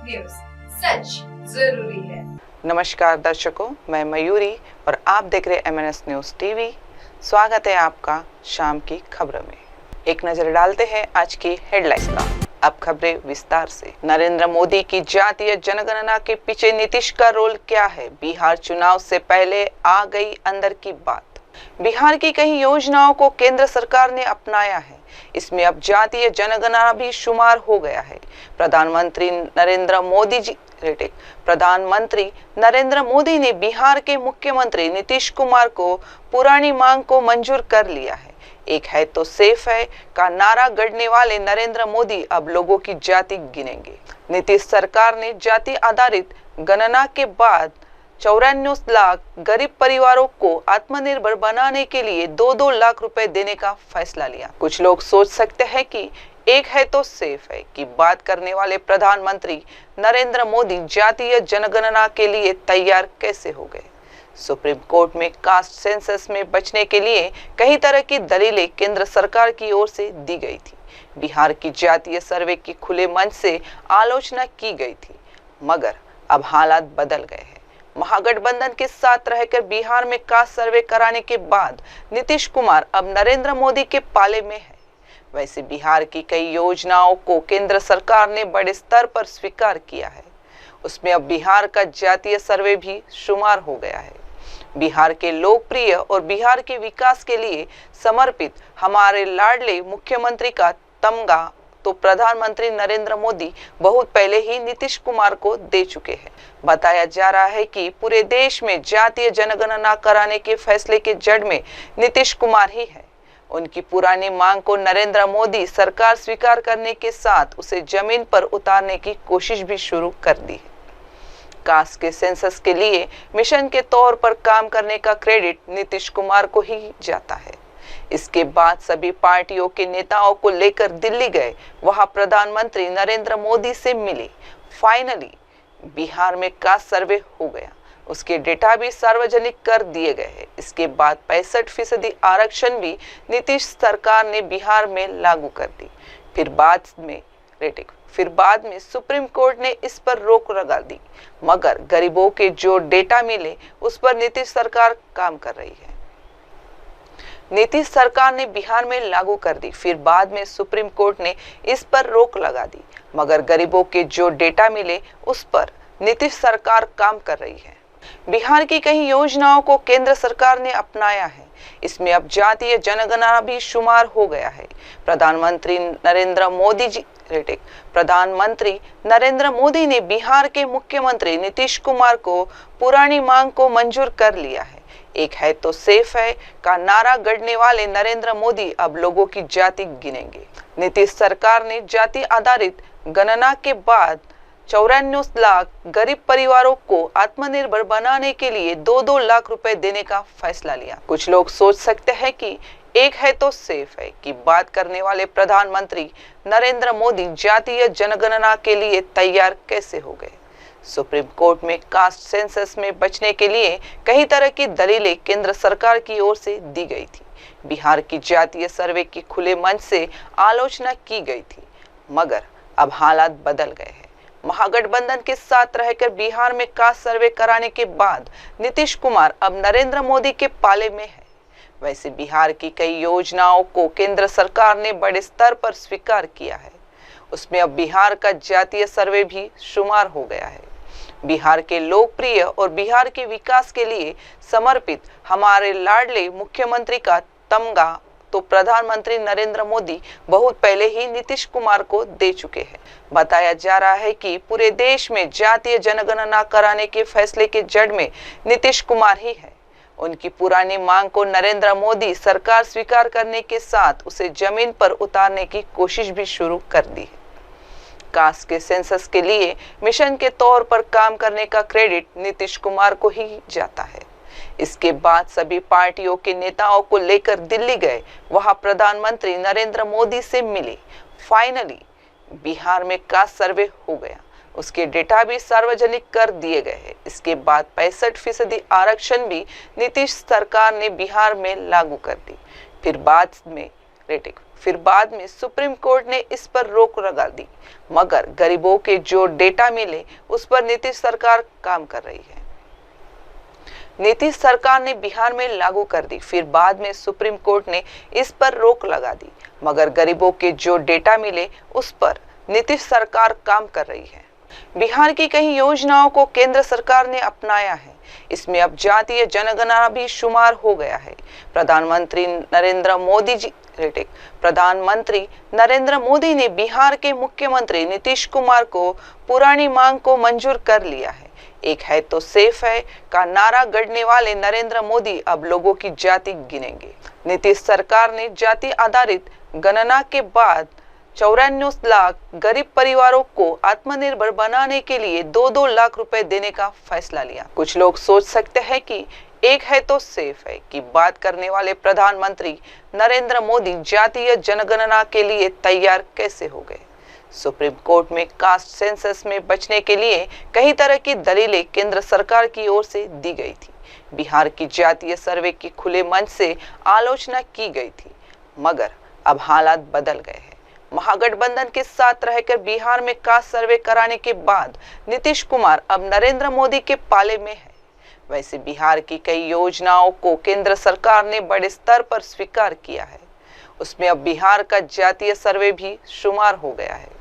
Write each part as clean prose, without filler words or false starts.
News, सच जरूरी है। नमस्कार दर्शकों, मैं मयूरी और आप देख रहे MNS न्यूज टीवी। स्वागत है आपका शाम की खबरों में। एक नजर डालते हैं आज की हेडलाइंस का। अब खबरें विस्तार से। नरेंद्र मोदी की जातीय जनगणना के पीछे नीतीश का रोल क्या है? बिहार चुनाव से पहले आ गई अंदर की बात। बिहार की कई योजनाओं को केंद्र सरकार ने अपनाया है, इसमें अब जातीय जनगणना भी शुमार हो गया है। प्रधानमंत्री नरेंद्र मोदी ने बिहार के मुख्यमंत्री नीतीश कुमार को पुरानी मांग को मंजूर कर लिया है। एक है तो सेफ है का नारा गढ़ने वाले नरेंद्र मोदी अब लोगों की जाति गिनेंगे। नीतीश सरकार ने जाति आधारित गणना के बाद 94 लाख गरीब परिवारों को आत्मनिर्भर बनाने के लिए 2-2 लाख रुपए देने का फैसला लिया। कुछ लोग सोच सकते हैं कि एक है तो सेफ है की बात करने वाले प्रधानमंत्री नरेंद्र मोदी जातीय जनगणना के लिए तैयार कैसे हो गए? सुप्रीम कोर्ट में कास्ट सेंसस में बचने के लिए कई तरह की दलीलें केंद्र सरकार की ओर से दी गई थी। बिहार की जातीय सर्वे की खुले मन से आलोचना की गई थी, मगर अब हालात बदल गए हैं। महागठबंधन के साथ रहकर बिहार में कास्ट सर्वे कराने के बाद नीतीश कुमार अब नरेंद्र मोदी के पाले में है। वैसे बिहार की कई योजनाओं को केंद्र सरकार ने बड़े स्तर पर स्वीकार किया है, उसमें अब बिहार का जातीय सर्वे भी शुमार हो गया है। बिहार के लोकप्रिय और बिहार के विकास के लिए समर्पित हमारे लाडले मुख्यमंत्री का तमगा तो प्रधानमंत्री नरेंद्र मोदी बहुत पहले ही नीतीश कुमार को दे चुके हैं। बताया जा रहा है कि पूरे देश में जातीय जनगणना कराने के फैसले के जड़ में नीतीश कुमार ही है। उनकी पुरानी मांग को नरेंद्र मोदी सरकार स्वीकार करने के साथ उसे जमीन पर उतारने की कोशिश भी शुरू कर दी है। कास्ट के सेंसस के लिए मिशन के तौर पर काम करने का क्रेडिट नीतीश कुमार को ही जाता है। इसके बाद सभी पार्टियों के नेताओं को लेकर दिल्ली गए, वहां प्रधानमंत्री नरेंद्र मोदी से मिले। फाइनली बिहार में कास्ट सर्वे हो गया, उसके डेटा भी सार्वजनिक कर दिए गए हैं। इसके बाद 65% आरक्षण भी नीतीश सरकार ने बिहार में लागू कर दी। फिर बाद में सुप्रीम कोर्ट ने इस पर रोक लगा दी, मगर गरीबों के जो डेटा मिले उस पर नीतीश सरकार काम कर रही है। नीतीश सरकार ने बिहार में लागू कर दी, फिर बाद में सुप्रीम कोर्ट ने इस पर रोक लगा दी, मगर गरीबों के जो डेटा मिले उस पर नीतीश सरकार काम कर रही है। बिहार की कई योजनाओं को केंद्र सरकार ने अपनाया है, इसमें अब जातीय जनगणना भी शुमार हो गया है। प्रधानमंत्री नरेंद्र मोदी ने बिहार के मुख्यमंत्री नीतीश कुमार को पुरानी मांग को मंजूर कर लिया है। एक है तो सेफ है का नारा गढ़ने वाले नरेंद्र मोदी अब लोगों की जाति गिनेंगे। नीतीश सरकार ने जाति आधारित गणना के बाद 94 लाख गरीब परिवारों को आत्मनिर्भर बनाने के लिए 2-2 लाख रुपए देने का फैसला लिया। कुछ लोग सोच सकते हैं कि एक है तो सेफ है की बात करने वाले प्रधानमंत्री नरेंद्र मोदी जातीय जनगणना के लिए तैयार कैसे हो गए? सुप्रीम कोर्ट में कास्ट सेंसस में बचने के लिए कई तरह की दलीलें केंद्र सरकार की ओर से दी गई थी। बिहार की जातीय सर्वे की खुले मन से आलोचना की गई थी, मगर अब हालात बदल गए हैं। महागठबंधन के साथ रहकर बिहार में कास्ट सर्वे कराने के बाद नीतीश कुमार अब नरेंद्र मोदी के पाले में है। वैसे बिहार की कई योजनाओं को केंद्र सरकार ने बड़े स्तर पर स्वीकार किया है, उसमें अब बिहार का जातीय सर्वे भी शुमार हो गया है। बिहार के लोकप्रिय और बिहार के विकास के लिए समर्पित हमारे लाडले मुख्यमंत्री का तमगा तो प्रधानमंत्री नरेंद्र मोदी बहुत पहले ही नीतीश कुमार को दे चुके हैं। बताया जा रहा है कि पूरे देश में जातीय जनगणना कराने के फैसले के जड़ में नीतीश कुमार ही है। उनकी पुरानी मांग को नरेंद्र मोदी सरकार स्वीकार करने के साथ उसे जमीन पर उतारने की कोशिश भी शुरू कर दी है। कास्ट के सेंसस के लिए मिशन के तौर पर काम करने का क्रेडिट नीतीश कुमार को ही जाता है। इसके बाद सभी पार्टियों के नेताओं को लेकर दिल्ली गए, वहां प्रधानमंत्री नरेंद्र मोदी से मिले। फाइनली बिहार में कास्ट सर्वे हो गया, उसके डेटा भी सार्वजनिक कर दिए गए हैं। इसके बाद 65% आरक्षण भी नीतीश सरकार ने बिहार में लागू कर दी। फिर बाद में रेटिंग। फिर बाद में सुप्रीम कोर्ट ने इस पर रोक लगा दी, मगर गरीबों के जो डेटा मिले उस पर नीतीश सरकार काम कर रही है। नीतीश सरकार ने बिहार में लागू कर दी, फिर बाद में सुप्रीम कोर्ट ने इस पर रोक लगा दी, मगर गरीबों के जो डेटा मिले उस पर नीतीश सरकार काम कर रही है। बिहार की कई योजनाओं को केंद्र सरकार ने अपनाया है। इसमें अब जातीय जनगणना भी शुमार हो गया है। प्रधानमंत्री नरेंद्र मोदी ने बिहार के मुख्यमंत्री नीतीश कुमार को पुरानी मांग को मंजूर कर लिया है। एक है तो सेफ है का नारा गढ़ने वाले नरेंद्र मोदी अब लोगों की जाति गिनेंगे। नीतीश सरकार ने जाति आधारित गणना के बाद 94 लाख गरीब परिवारों को आत्मनिर्भर बनाने के लिए 2-2 लाख रुपए देने का फैसला लिया। कुछ लोग सोच सकते हैं कि एक है तो सेफ है की बात करने वाले प्रधानमंत्री नरेंद्र मोदी जातीय जनगणना के लिए तैयार कैसे हो गए। सुप्रीम कोर्ट में कास्ट सेंसस में बचने के लिए कई तरह की दलीलें केंद्र सरकार की ओर से दी गई थी। बिहार की जातीय सर्वे की खुले मंच से आलोचना की गई थी, मगर अब हालात बदल गए हैं। महागठबंधन के साथ रहकर बिहार में कास्ट सर्वे कराने के बाद नीतीश कुमार अब नरेंद्र मोदी के पाले में है। वैसे बिहार की कई योजनाओं को केंद्र सरकार ने बड़े स्तर पर स्वीकार किया है। उसमें अब बिहार का जातीय सर्वे भी शुमार हो गया है।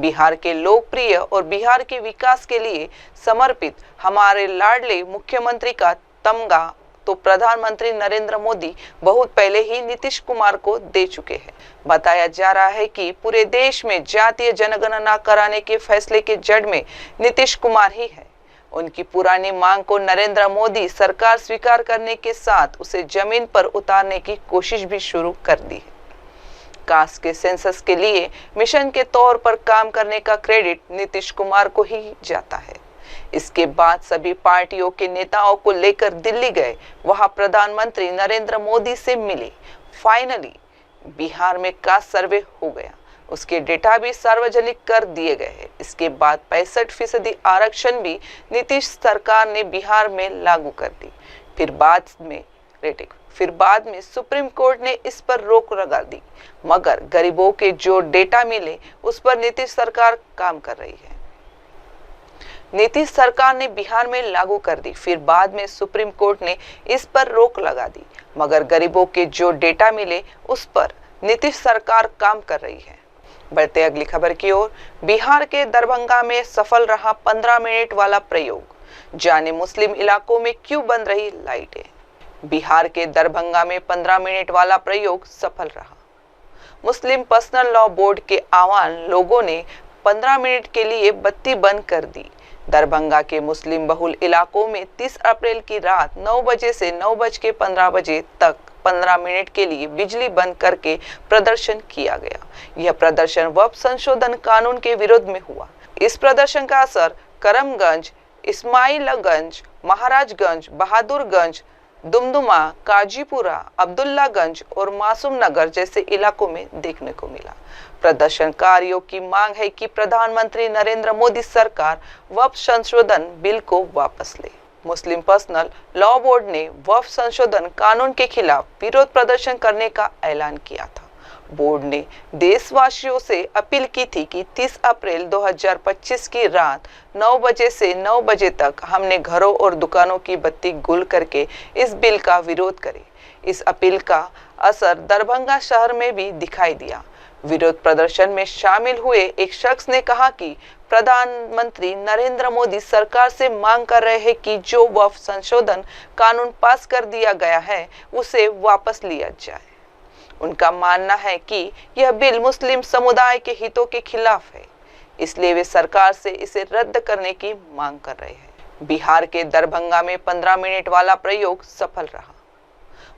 बिहार के लोकप्रिय और बिहार के विकास के लिए समर्पित हमारे लाडले मुख्यमंत्री का तमगा तो प्रधानमंत्री नरेंद्र मोदी बहुत पहले ही नीतीश कुमार को दे चुके हैं। बताया जा रहा है कि पूरे देश में जातीय जनगणना कराने के फैसले के जड़ में नीतीश कुमार ही है। उनकी पुरानी मांग को नरेंद्र मोदी सरकार स्वीकार करने के साथ उसे जमीन पर उतारने की कोशिश भी शुरू कर दी है। कास्ट के सेंसस के लिए मिशन के तौर पर काम करने का क्रेडिट नीतीश कुमार को ही जाता है। इसके बाद सभी पार्टियों के नेताओं को लेकर दिल्ली गए, वहां प्रधानमंत्री नरेंद्र मोदी से मिले। फाइनली बिहार में कास्ट सर्वे हो गया, उसके डेटा भी सार्वजनिक कर दिए गए हैं। इसके बाद 65% आरक्षण भी नीतीश सरकार ने बिहार में लागू कर दी। फिर बाद में सुप्रीम कोर्ट ने इस पर रोक लगा दी, मगर गरीबों के जो डेटा मिले उस पर नीतीश सरकार काम कर रही है। नीतीश सरकार ने बिहार में लागू कर दी, फिर बाद में सुप्रीम कोर्ट ने इस पर रोक लगा दी, मगर गरीबों के जो डेटा मिले उस पर नीतीश सरकार काम कर रही है। बढ़ते अगली खबर की ओर। बिहार के दरभंगा में सफल रहा 15 मिनट वाला प्रयोग। जाने मुस्लिम इलाकों में क्यों बंद रही लाइटें। बिहार के दरभंगा में 15 मिनट वाला प्रयोग सफल रहा। मुस्लिम पर्सनल लॉ बोर्ड के आह्वान लोगों ने 15 मिनट के लिए बत्ती बंद कर दी। दरभंगा के मुस्लिम बहुल इलाकों में 30 अप्रैल की रात 9 बजे से 9:15 बजे तक 15 मिनट के लिए बिजली बंद करके प्रदर्शन किया गया। यह प्रदर्शन वक्फ संशोधन कानून के विरोध में हुआ। इस प्रदर्शन का असर करमगंज, इस्माइलगंज, महाराजगंज, बहादुरगंज, दुमदुमा, काजीपुरा, अब्दुल्लागंज और मासूम नगर जैसे इलाकों में देखने को मिला। प्रदर्शनकारियों की मांग है कि प्रधानमंत्री नरेंद्र मोदी सरकार वक्फ संशोधन बिल को वापस ले। मुस्लिम पर्सनल लॉ बोर्ड ने वक्फ संशोधन कानून के खिलाफ विरोध प्रदर्शन करने का ऐलान किया था। बोर्ड ने देशवासियों से अपील की थी कि 30 अप्रैल 2025 की रात 9 बजे से 9 बजे तक हमने घरों और दुकानों की बत्ती गुल करके इस बिल का विरोध करें। इस अपील का असर दरभंगा शहर में भी दिखाई दिया। विरोध प्रदर्शन में शामिल हुए एक शख्स ने कहा कि प्रधानमंत्री नरेंद्र मोदी सरकार से मांग कर रहे हैं कि जो वक्फ संशोधन कानून पास कर दिया गया है उसे वापस लिया जाए। उनका मानना है कि यह बिल मुस्लिम समुदाय के हितों के खिलाफ है, इसलिए वे सरकार से इसे रद्द करने की मांग कर रहे हैं। बिहार के दरभंगा में 15 मिनट वाला प्रयोग सफल रहा।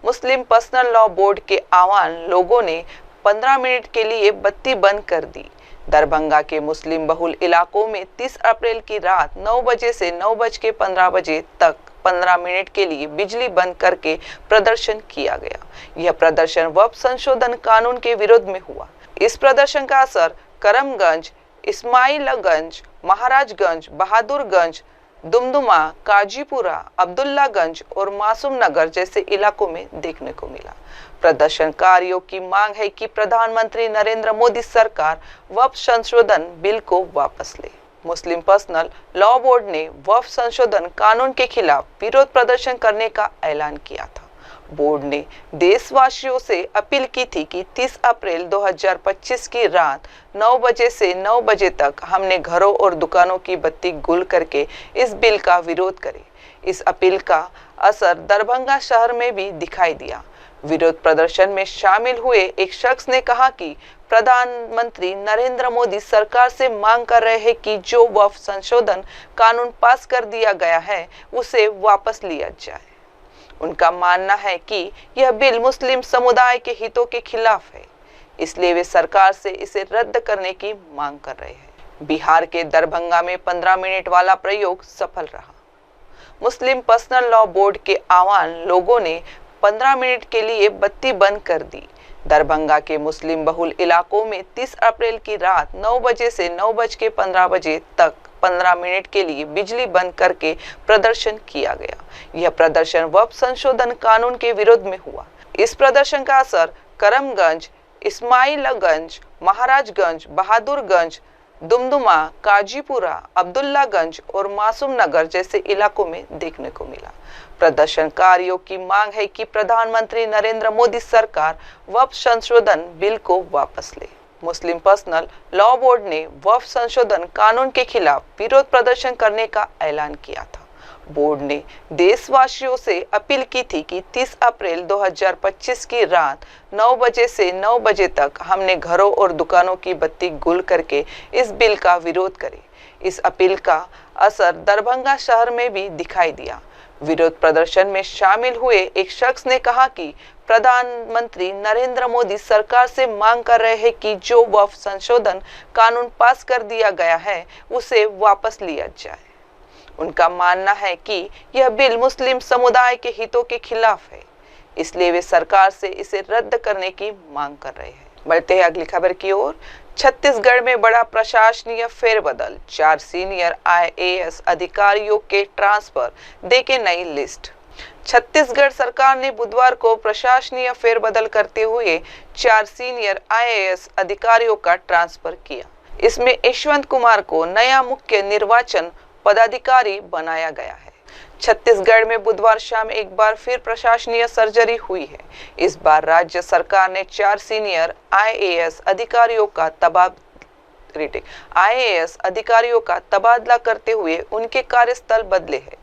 मुस्लिम पर्सनल लॉ बोर्ड के आह्वान लोगों ने 15 मिनट के लिए बत्ती बंद कर दी। दरभंगा के मुस्लिम बहुल इलाकों में 30 अप्रैल की रात 9 बजे से 9:15 बजे तक 15 मिनट के लिए बिजली बंद करके प्रदर्शन किया गया। यह प्रदर्शन वक्फ संशोधन कानून के विरोध में हुआ। इस प्रदर्शन का असर करमगंज, इस्माइलगंज, महाराजगंज, बहादुरगंज, दुमदुमा, काजीपुरा, अब्दुल्लागंज और मासूम नगर जैसे इलाकों में देखने को मिला। प्रदर्शनकारियों की मांग है कि प्रधानमंत्री नरेंद्र मोदी सरकार वक्फ संशोधन बिल को वापस ले। मुस्लिम पर्सनल लॉ बोर्ड ने वक्फ संशोधन कानून के खिलाफ विरोध प्रदर्शन करने का ऐलान किया था। बोर्ड ने देशवासियों से अपील की थी कि 30 अप्रैल 2025 की रात 9 बजे से 9 बजे तक हमने घरों और दुकानों की बत्ती गुल करके इस बिल का विरोध करे। इस अपील का असर दरभंगा शहर में भी दिखाई दिया। विरोध प्रदर्शन में शामिल हुए एक शख्स ने कहा कि प्रधानमंत्री नरेंद्र मोदी सरकार से मांग कर रहे हैं कि जो वक्फ संशोधन कानून पास कर दिया गया है उसे वापस लिया जाए। उनका मानना है कि यह बिल मुस्लिम समुदाय के हितों के खिलाफ है, इसलिए वे सरकार से इसे रद्द करने की मांग कर रहे हैं। बिहार के दरभंगा में 15 मिनट वाला प्रयोग सफल रहा। मुस्लिम पर्सनल लॉ बोर्ड के आह्वान लोगों ने 15 मिनट के लिए बत्ती बंद कर दी। दरभंगा के मुस्लिम बहुल इलाकों में 30 अप्रैल की रात 9 बजे से 9:15 बजे तक 15 मिनट के लिए बिजली बंद करके प्रदर्शन किया गया। यह प्रदर्शन वक्फ संशोधन कानून के विरोध में हुआ। इस प्रदर्शन का असर करमगंज, इस्माइलगंज, महाराजगंज, बहादुरगंज, दुमदुमा, काजीपुरा, अब्दुल्लागंज और मासूम नगर जैसे इलाकों में देखने को मिला। प्रदर्शनकारियों की मांग है कि प्रधानमंत्री नरेंद्र मोदी सरकार वक्फ संशोधन बिल को वापस ले। मुस्लिम पर्सनल लॉ बोर्ड ने वक्फ संशोधन कानून के खिलाफ विरोध प्रदर्शन करने का ऐलान किया था। बोर्ड ने देशवासियों से अपील की थी कि 30 अप्रैल 2025 की रात 9 बजे से 9 बजे तक हमने घरों और दुकानों की बत्ती गुल करके इस बिल का विरोध करे। इस अपील का असर दरभंगा शहर में भी दिखाई दिया। विरोध प्रदर्शन में शामिल हुए एक शख्स ने कहा कि प्रधानमंत्री नरेंद्र मोदी सरकार से मांग कर रहे हैं कि जो वक्फ संशोधन कानून पास कर दिया गया है उसे वापस लिया जाए। उनका मानना है कि यह बिल मुस्लिम समुदाय के हितों के खिलाफ है, इसलिए वे सरकार से इसे रद्द करने की मांग कर रहे हैं। बढ़ते हैं अगली खबर की ओर। छत्तीसगढ़ में बड़ा प्रशासनीय फेरबदल, 4 सीनियर IAS अधिकारियों के ट्रांसफर देके नई लिस्ट। छत्तीसगढ़ सरकार ने बुधवार को प्रशासनीय फेरबदल करते हुए 4 सीनियर IAS अधिकारियों का ट्रांसफर किया। इसमें यशवंत कुमार को नया मुख्य निर्वाचन पदाधिकारी बनाया गया है। छत्तीसगढ़ में बुधवार शाम एक बार फिर प्रशासनीय सर्जरी हुई है। इस बार राज्य सरकार ने 4 सीनियर IAS अधिकारियों का तबादला करते हुए उनके कार्यस्थल बदले हैं।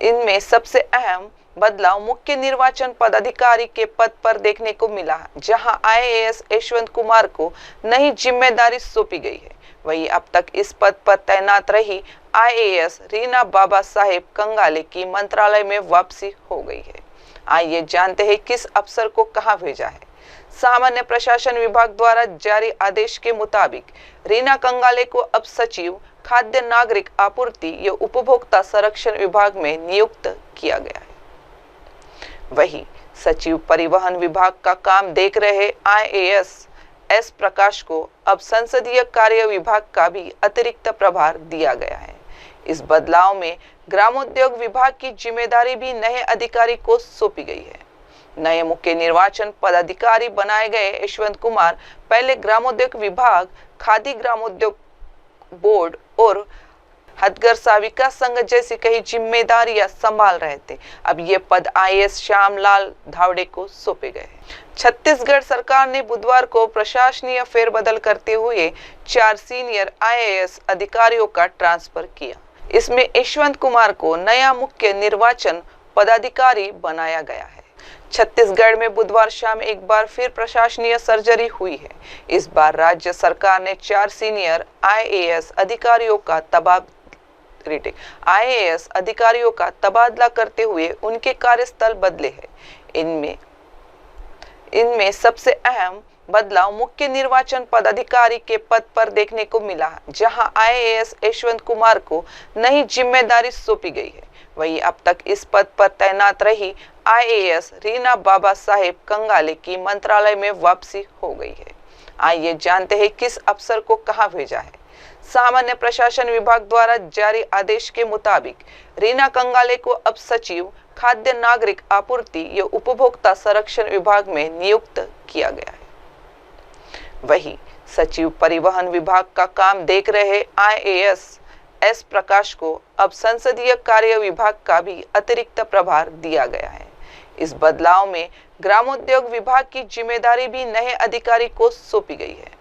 इनमें सबसे अहम बदलाव मुख्य निर्वाचन पदाधिकारी के पद पर देखने को मिला, जहां IAS यशवंत कुमार को नई जिम्मेदारी सौंपी गई है। वहीं अब तक इस पद पर तैनात रही IAS रीना बाबा साहेब कंगाले की मंत्रालय में वापसी हो गई है। आइए जानते हैं किस अफसर को कहां भेजा है। सामान्य प्रशासन विभाग द्वारा जारी आदेश के मुताबिक रीना कंगाले को अब सचिव खाद्य नागरिक आपूर्ति या उपभोक्ता संरक्षण विभाग में नियुक्त किया गया है। वहीं सचिव परिवहन विभाग का काम देख रहे IAS S प्रकाश को अब संसदीय कार्य विभाग का भी अतिरिक्त प्रभार दिया गया है। इस बदलाव में ग्रामोद्योग विभाग की जिम्मेदारी भी नए अधिकारी को सौंपी गई है। नए मुख्य निर्वाचन पदाधिकारी बनाए गए यशवंत कुमार पहले ग्रामोद्योग विभाग, खादी ग्रामोद्योग बोर्ड और हथकरघा विकास संघ जैसी कई जिम्मेदारियां संभाल रहे थे। अब ये पद IAS श्यामलाल धावड़े को सौंपे गए। छत्तीसगढ़ सरकार ने बुधवार को प्रशासनीय फेरबदल करते हुए 4 सीनियर IAS अधिकारियों का ट्रांसफर किया। इसमें यशवंत कुमार को नया मुख्य निर्वाचन पदाधिकारी बनाया गया है। छत्तीसगढ़ में बुधवार शाम एक बार फिर प्रशासनीय सर्जरी हुई है। इस बार राज्य सरकार ने 4 सीनियर IAS अधिकारियों का तबादला करते हुए उनके कार्यस्थल बदले हैं। इनमें सबसे अहम बदलाव मुख्य निर्वाचन पदाधिकारी के पद पर देखने को मिला, जहां IAS यशवंत कुमार को नई जिम्मेदारी सौंपी गई है। वहीं अब तक इस पद पर तैनात रही IAS रीना बाबा साहेब कंगाले की मंत्रालय में वापसी हो गई है। आइए जानते हैं किस अफसर को कहां भेजा है। सामान्य प्रशासन विभाग द्वारा जारी आदेश के मुताबिक रीना कंगाले को अब सचिव खाद्य नागरिक आपूर्ति व उपभोक्ता संरक्षण विभाग में नियुक्त किया गया है। वहीं सचिव परिवहन विभाग का काम देख रहे IAS एस प्रकाश को अब संसदीय कार्य विभाग का भी अतिरिक्त प्रभार दिया गया है। इस बदलाव में ग्रामोद्योग विभाग की जिम्मेदारी भी नए अधिकारी को सौंपी गई है।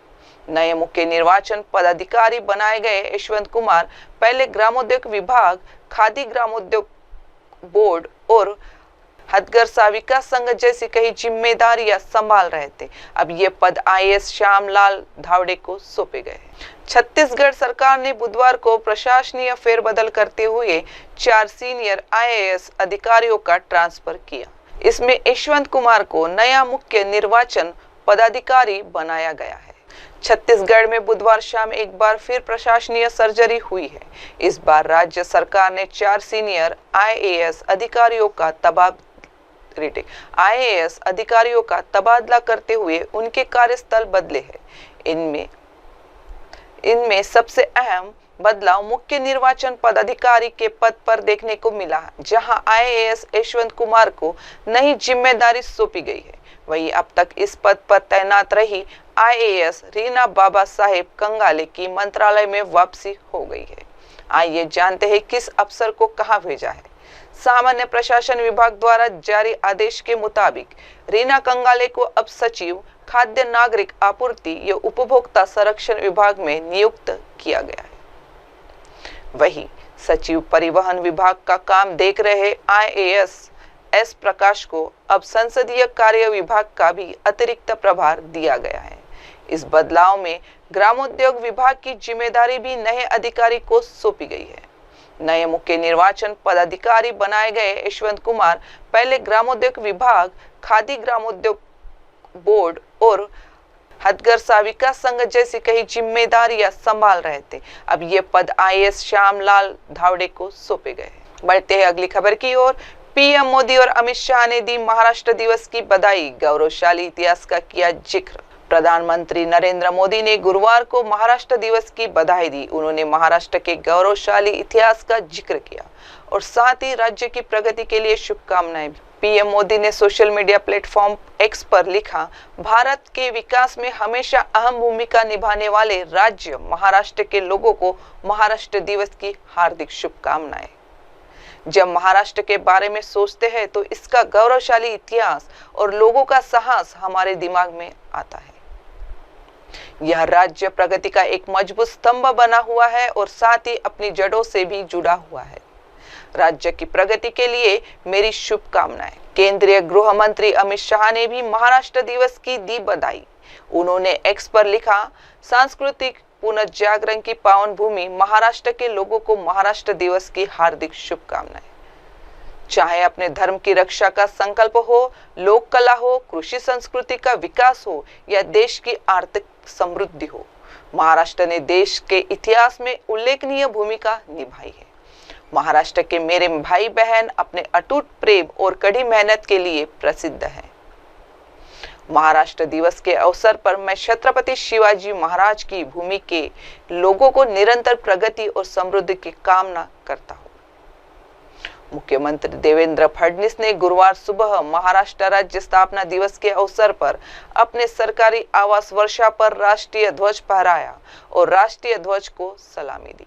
नए मुख्य निर्वाचन पदाधिकारी बनाए गए यशवंत कुमार पहले ग्रामोद्योग विभाग, खादी ग्रामोद्योग बोर्ड और हथकरघा विकास संघ जैसी कई जिम्मेदारियां संभाल रहे थे। अब ये पद IAS श्यामलाल धावड़े को सौंपे गए। छत्तीसगढ़ सरकार ने बुधवार को प्रशासनीय फेरबदल करते हुए 4 सीनियर IAS अधिकारियों का ट्रांसफर किया। इसमें यशवंत कुमार को नया मुख्य निर्वाचन पदाधिकारी बनाया गया है। छत्तीसगढ़ में बुधवार शाम एक बार फिर प्रशासनीय सर्जरी हुई है। इस बार राज्य सरकार ने 4 सीनियर IAS अधिकारियों का तबादला करते हुए उनके कार्यस्थल बदले हैं। इनमें सबसे अहम बदलाव मुख्य निर्वाचन पदाधिकारी के पद पर देखने को मिला, जहां IAS यशवंत कुमार को नई जिम्मेदारी सौंपी गई है। वहीं अब तक इस पद पर तैनात रही IAS रीना बाबा साहेब कंगाले की मंत्रालय में वापसी हो गई है। आइए जानते हैं किस अफसर को कहां भेजा है। सामान्य प्रशासन विभाग द्वारा जारी आदेश के मुताबिक रीना कंगाले को अब सचिव खाद्य नागरिक आपूर्ति व उपभोक्ता संरक्षण विभाग में नियुक्त किया गया है। वहीं सचिव परिवहन विभाग का काम देख रहे IAS एस प्रकाश को अब संसदीय कार्य विभाग का भी अतिरिक्त प्रभार दिया गया है। इस बदलाव में ग्रामोद्योग विभाग की जिम्मेदारी भी नए अधिकारी को सौंपी गई है। नए मुख्य निर्वाचन पदाधिकारी बनाए गए यशवंत कुमार पहले ग्रामोद्योग विभाग, खादी ग्रामोद्योग बोर्ड और हथकरघा विकास संघ जैसी कई जिम्मेदारियां संभाल रहे थे। अब ये पद IAS श्यामलाल धावड़े को सौंपे गए। बढ़ते हैं अगली खबर की ओर। PM मोदी और अमित शाह ने दी महाराष्ट्र दिवस की बधाई, गौरवशाली इतिहास का किया जिक्र। प्रधानमंत्री नरेंद्र मोदी ने गुरुवार को महाराष्ट्र दिवस की बधाई दी। उन्होंने महाराष्ट्र के गौरवशाली इतिहास का जिक्र किया और साथ ही राज्य की प्रगति के लिए शुभकामनाएं भी। PM मोदी ने सोशल मीडिया प्लेटफॉर्म X पर लिखा, भारत के विकास में हमेशा अहम भूमिका निभाने वाले राज्य महाराष्ट्र के लोगों को महाराष्ट्र दिवस की हार्दिक शुभकामनाएं। जब महाराष्ट्र के बारे में सोचते हैं तो इसका गौरवशाली इतिहास और लोगों का साहस हमारे दिमाग में आता है। यह राज्य प्रगति का एक मजबूत स्तंभ बना हुआ है और साथ ही अपनी जड़ों से भी जुड़ा हुआ है। राज्य की प्रगति के लिए मेरी शुभकामनाएं। केंद्रीय गृह मंत्री अमित शाह ने भी महाराष्ट्र दिवस की दी बधाई। उन्होंने X पर लिखा, सांस्कृतिक पुनर्जागरण की पावन भूमि महाराष्ट्र के लोगों को महाराष्ट्र दिवस की हार्दिक शुभकामनाएं। चाहे अपने धर्म की रक्षा का संकल्प हो, लोक कला हो, कृषि संस्कृति का विकास हो या देश की आर्थिक समृद्धि हो, महाराष्ट्र ने देश के इतिहास में उल्लेखनीय भूमिका निभाई है। महाराष्ट्र के मेरे भाई बहन अपने अटूट प्रेम और कड़ी मेहनत के लिए प्रसिद्ध हैं। महाराष्ट्र दिवस के अवसर पर मैं छत्रपति शिवाजी महाराज की भूमि के लोगों को निरंतर प्रगति और समृद्धि की कामना करता हूँ। मुख्यमंत्री देवेंद्र फडणवीस ने गुरुवार सुबह महाराष्ट्र राज्य स्थापना दिवस के अवसर पर अपने सरकारी आवास वर्षा पर राष्ट्रीय ध्वज फहराया और राष्ट्रीय ध्वज को सलामी दी।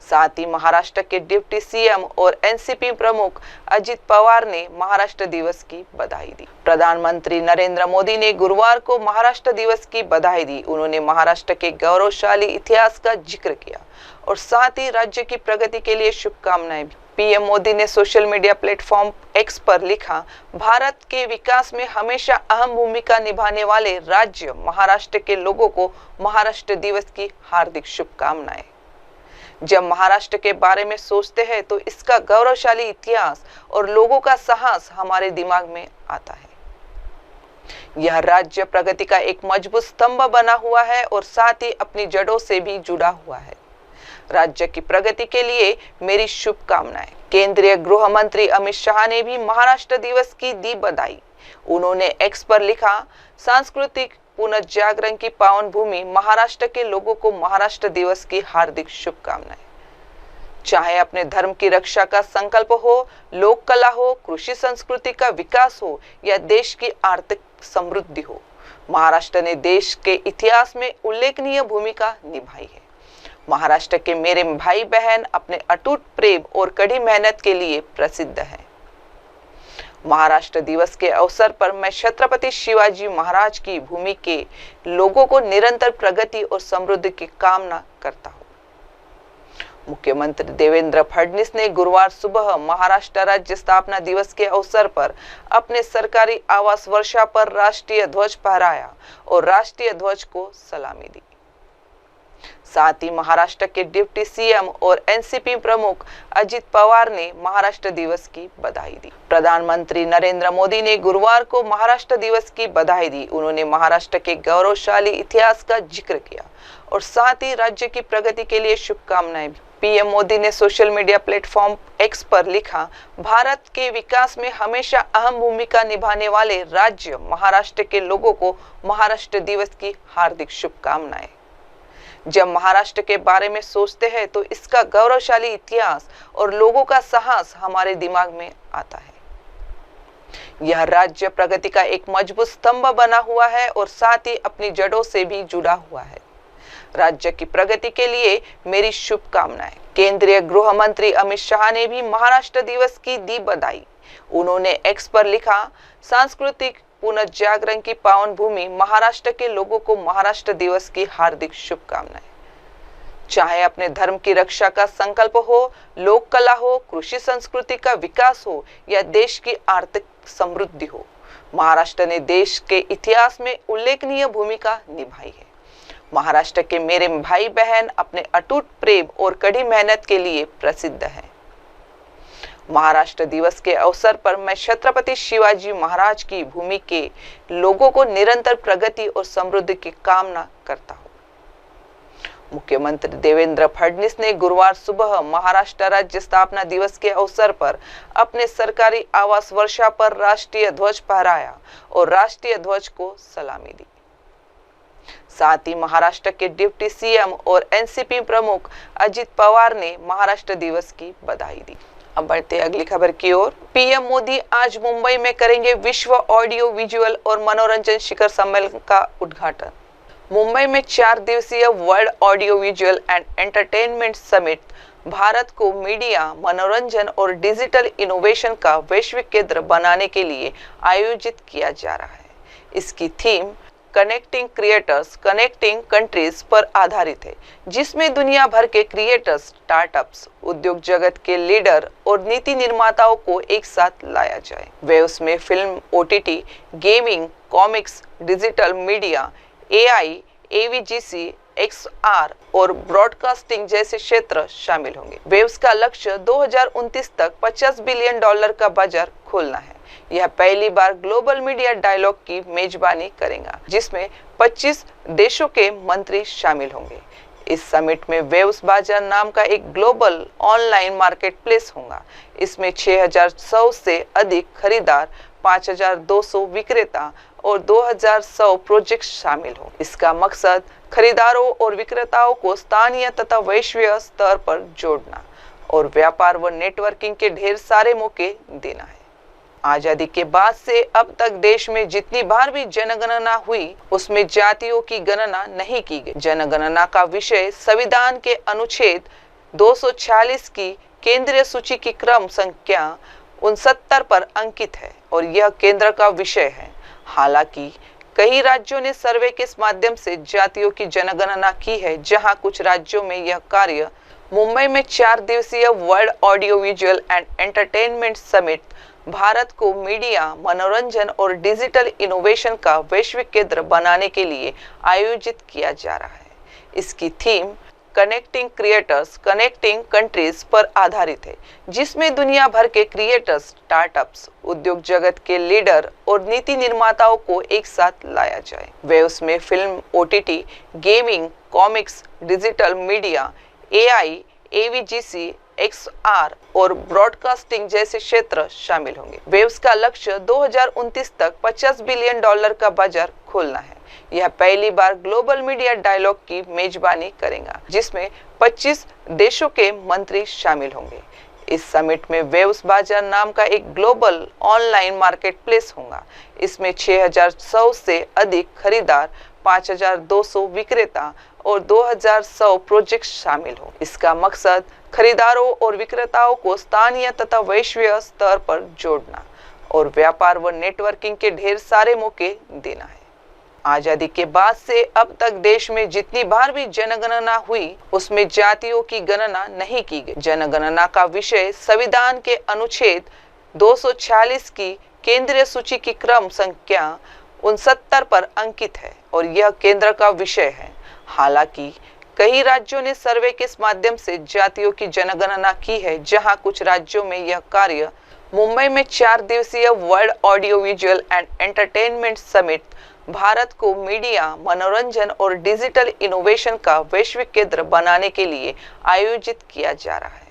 साथ ही महाराष्ट्र के डिप्टी CM और NCP प्रमुख अजित पवार ने महाराष्ट्र दिवस की बधाई दी। प्रधानमंत्री नरेंद्र मोदी ने गुरुवार को महाराष्ट्र दिवस की बधाई दी। उन्होंने महाराष्ट्र के गौरवशाली इतिहास का जिक्र किया और साथ ही राज्य की प्रगति के लिए शुभकामनाएं भी। PM मोदी ने सोशल मीडिया प्लेटफॉर्म X पर लिखा, भारत के विकास में हमेशा अहम भूमिका निभाने वाले राज्य महाराष्ट्र के लोगों को महाराष्ट्र दिवस की हार्दिक शुभकामनाएं। जब महाराष्ट्र के बारे में सोचते हैं तो इसका गौरवशाली इतिहास और लोगों का साहस हमारे दिमाग में आता है। यह राज्य प्रगति का एक मजबूत स्तंभ बना हुआ है और साथ ही अपनी जड़ों से भी जुड़ा हुआ है। राज्य की प्रगति के लिए मेरी शुभकामनाएं। केंद्रीय गृह मंत्री अमित शाह ने भी महाराष्ट्र दिवस की दी बधाई। उन्होंने X पर लिखा, सांस्कृतिक पुनर्जागरण की पावन भूमि महाराष्ट्र के लोगों को महाराष्ट्र दिवस की हार्दिक शुभकामनाएं। चाहे अपने धर्म की रक्षा का संकल्प हो, लोक कला हो, कृषि संस्कृति का विकास हो या देश की आर्थिक समृद्धि हो, महाराष्ट्र ने देश के इतिहास में उल्लेखनीय भूमिका निभाई है। महाराष्ट्र के मेरे भाई बहन अपने अटूट प्रेम और कड़ी मेहनत के लिए प्रसिद्ध हैं। महाराष्ट्र दिवस के अवसर पर मैं छत्रपति शिवाजी महाराज की भूमि के लोगों को निरंतर प्रगति और समृद्धि की कामना करता हूँ। मुख्यमंत्री देवेंद्र फडणवीस ने गुरुवार सुबह महाराष्ट्र राज्य स्थापना दिवस के अवसर पर अपने सरकारी आवास वर्षा पर राष्ट्रीय ध्वज फहराया और राष्ट्रीय ध्वज को सलामी दी। साथ ही महाराष्ट्र के डिप्टी सीएम और एनसीपी प्रमुख अजित पवार ने महाराष्ट्र दिवस की बधाई दी। प्रधानमंत्री नरेंद्र मोदी ने गुरुवार को महाराष्ट्र दिवस की बधाई दी। उन्होंने महाराष्ट्र के गौरवशाली इतिहास का जिक्र किया और साथ ही राज्य की प्रगति के लिए शुभकामनाएं। पीएम मोदी ने सोशल मीडिया प्लेटफॉर्म एक्स पर लिखा, भारत के विकास में हमेशा अहम भूमिका निभाने वाले राज्य महाराष्ट्र के लोगों को महाराष्ट्र दिवस की हार्दिक शुभकामनाएं। जब महाराष्ट्र के बारे में सोचते हैं तो इसका गौरवशाली इतिहास और लोगों का साहस हमारे दिमाग में आता है। यह राज्य प्रगति का एक मजबूत स्तंभ बना हुआ है और साथ ही अपनी जड़ों से भी जुड़ा हुआ है। राज्य की प्रगति के लिए मेरी शुभकामनाएं। केंद्रीय गृह मंत्री अमित शाह ने भी महाराष्ट्र दिवस की दी बधाई। उन्होंने एक्स पर लिखा, सांस्कृतिक पुनर्जागरण की पावन भूमि महाराष्ट्र के लोगों को महाराष्ट्र दिवस की हार्दिक शुभकामनाएं। चाहे अपने धर्म की रक्षा का संकल्प हो, लोक कला हो, कृषि संस्कृति का विकास हो या देश की आर्थिक समृद्धि हो, महाराष्ट्र ने देश के इतिहास में उल्लेखनीय भूमिका निभाई है। महाराष्ट्र के मेरे भाई बहन अपने अटूट प्रेम और कड़ी मेहनत के लिए प्रसिद्ध हैं। महाराष्ट्र दिवस के अवसर पर मैं छत्रपति शिवाजी महाराज की भूमि के लोगों को निरंतर प्रगति और समृद्धि की कामना करता हूँ। मुख्यमंत्री देवेंद्र फडणवीस ने गुरुवार सुबह महाराष्ट्र राज्य स्थापना दिवस के अवसर पर अपने सरकारी आवास वर्षा पर राष्ट्रीय ध्वज फहराया और राष्ट्रीय ध्वज को सलामी दी। साथ ही महाराष्ट्र के डिप्टी सीएम और एनसीपी प्रमुख अजित पवार ने महाराष्ट्र दिवस की बधाई दी। अब बढ़ते अगली खबर की ओर। पीएम मोदी आज मुंबई में करेंगे विश्व ऑडियो विजुअल और मनोरंजन शिखर सम्मेलन का उद्घाटन। मुंबई में 4 दिवसीय world audio visual and entertainment summit Bharat को मीडिया, मनोरंजन और डिजिटल इनोवेशन का वैश्विक केंद्र बनाने के लिए आयोजित किया जा रहा है। इसकी theme connecting creators connecting countries पर आधारित है, जिसमें दुनिया भर के क्रिएटर्स, स्टार्टअप्स, उद्योग जगत के लीडर और नीति निर्माताओं को एक साथ लाया जाए। वे उसमें film, OTT, gaming, comics, digital media, AI, AVGC, XR और ब्रॉडकास्टिंग जैसे क्षेत्र शामिल होंगे। वेव्स का लक्ष्य 2029 तक $50 बिलियन का बाजार खोलना है। यह पहली बार ग्लोबल मीडिया डायलॉग की मेजबानी करेगा, जिसमेम 25 देशों के मंत्री शामिल होंगे। इस समिट में वेव्स बाजार नाम का एक ग्लोबल ऑनलाइन मार्केट प्लेस होगा। इसमें 6100 से अधिक खरीदार, 5200 विक्रेता और 2100 प्रोजेक्ट शामिल हो। इसका मकसद खरीदारों और विक्रेताओं को स्थानीय तथा वैश्विक स्तर पर जोड़ना और व्यापार व नेटवर्किंग के ढेर सारे मौके देना है। आजादी के बाद से अब तक देश में जितनी बार भी जनगणना हुई, उसमें जातियों की गणना नहीं की गई। जनगणना का विषय संविधान के अनुच्छेद 246 की केंद्रीय सूची की क्रम संख्या 69 पर अंकित है और यह केंद्र का विषय है। हालांकि कई राज्यों ने सर्वे के माध्यम से जातियों की जनगणना की है, जहां कुछ राज्यों में यह कार्य मुंबई में 4 दिवसीय world audio visual and entertainment summit Bharat को मीडिया, मनोरंजन और डिजिटल इनोवेशन का वैश्विक केंद्र बनाने के लिए आयोजित किया जा रहा है। इसकी theme connecting creators connecting countries पर आधारित है, जिसमें दुनिया भर के क्रिएटर्स, स्टार्टअप्स, उद्योग जगत के लीडर और नीति निर्माताओं को एक साथ लाया जाए। वे उसमें film, OTT, gaming, comics, digital media, AI, AVGC, XR और ब्रॉडकास्टिंग जैसे क्षेत्र शामिल होंगे। वेव्स का लक्ष्य 2029 तक $50 बिलियन का बाजार खोलना है। यह पहली बार ग्लोबल मीडिया डायलॉग की मेजबानी करेगा, जिसमें 25 देशों के मंत्री शामिल होंगे। इस समिट में वेव्स बाजार नाम का एक ग्लोबल ऑनलाइन मार्केट प्लेस होगा। इसमें 6100 से अधिक खरीदार, 5200 विक्रेता और 2100 प्रोजेक्ट शामिल हो। इसका मकसद खरीदारों और विक्रेताओं को स्थानीय तथा वैश्विक स्तर पर जोड़ना और व्यापार व नेटवर्किंग के ढेर सारे मौके देना है। आजादी के बाद से अब तक देश में जितनी बार भी जनगणना हुई, उसमें जातियों की गणना नहीं की गई। जनगणना का विषय संविधान के अनुच्छेद 246 की केंद्रीय सूची की क्रम संख्या 69 पर अंकित है और यह केंद्र का विषय है। हालांकि कई राज्यों ने सर्वे के माध्यम से जातियों की जनगणना की है, जहां कुछ राज्यों में यह कार्य मुंबई में 4 दिवसीय world audio visual and entertainment summit Bharat को मीडिया, मनोरंजन और डिजिटल इनोवेशन का वैश्विक केंद्र बनाने के लिए आयोजित किया जा रहा है।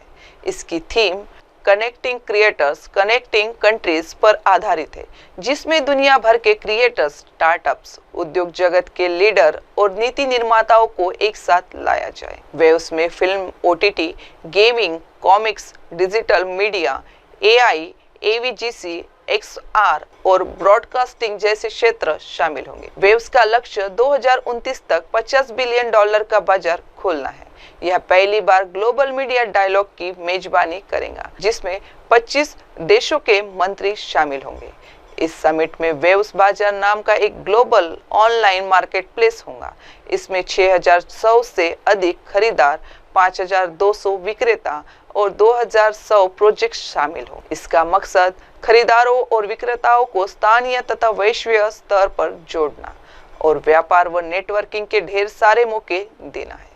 इसकी theme connecting creators, connecting countries पर आधारित है, जिसमें दुनिया भर के क्रिएटर्स, स्टार्टअप्स, उद्योग जगत के लीडर और नीति निर्माताओं को एक साथ लाया जाए। वे उसमें film, OTT, gaming, comics, digital media, AI, AVGC, XR और ब्रॉडकास्टिंग जैसे क्षेत्र शामिल होंगे। वेव्स का लक्ष्य 2029 तक $50 बिलियन का बाजार खोलना है। यह पहली बार ग्लोबल मीडिया डायलॉग की मेजबानी करेगा, जिसमें 25 देशों के मंत्री शामिल होंगे। इस समिट में वेव्स बाजार नाम का एक ग्लोबल ऑनलाइन मार्केट प्लेस होगा। इसमें 6100 से अधिक खरीदार, 5200 विक्रेता और 2100 प्रोजेक्ट शामिल हो। इसका मकसद खरीदारों और विक्रेताओं को स्थानीय तथा वैश्विक स्तर पर जोड़ना और व्यापार व नेटवर्किंग के ढेर सारे मौके देना है।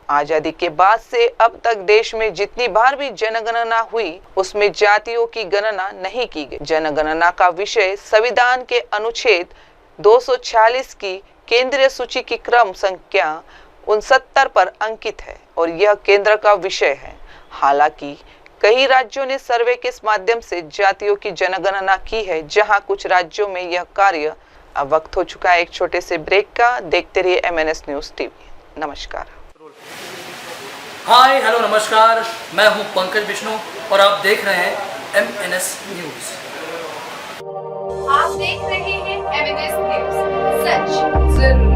आजादी के बाद से अब तक देश में जितनी बार भी जनगणना हुई, उसमें जातियों की गणना नहीं की गई। जनगणना का विषय संविधान के अनुच्छेद 246 की केंद्रीय सूची की क्रम संख्या 69 पर अंकित है और यह केंद्र का विषय है। हालांकि कई राज्यों ने सर्वे के माध्यम से जातियों की जनगणना की है, जहां कुछ राज्यों में यह कार्य। अब वक्त हो चुका है एक छोटे से ब्रेक का। देखते रहिए MNS न्यूज TV। नमस्कार। हाय हेलो नमस्कार, मैं हूं पंकज विष्णु और आप देख रहे हैं MNS न्यूज। आप देख रहे हैं MNS न्यूज, सच जरूरी।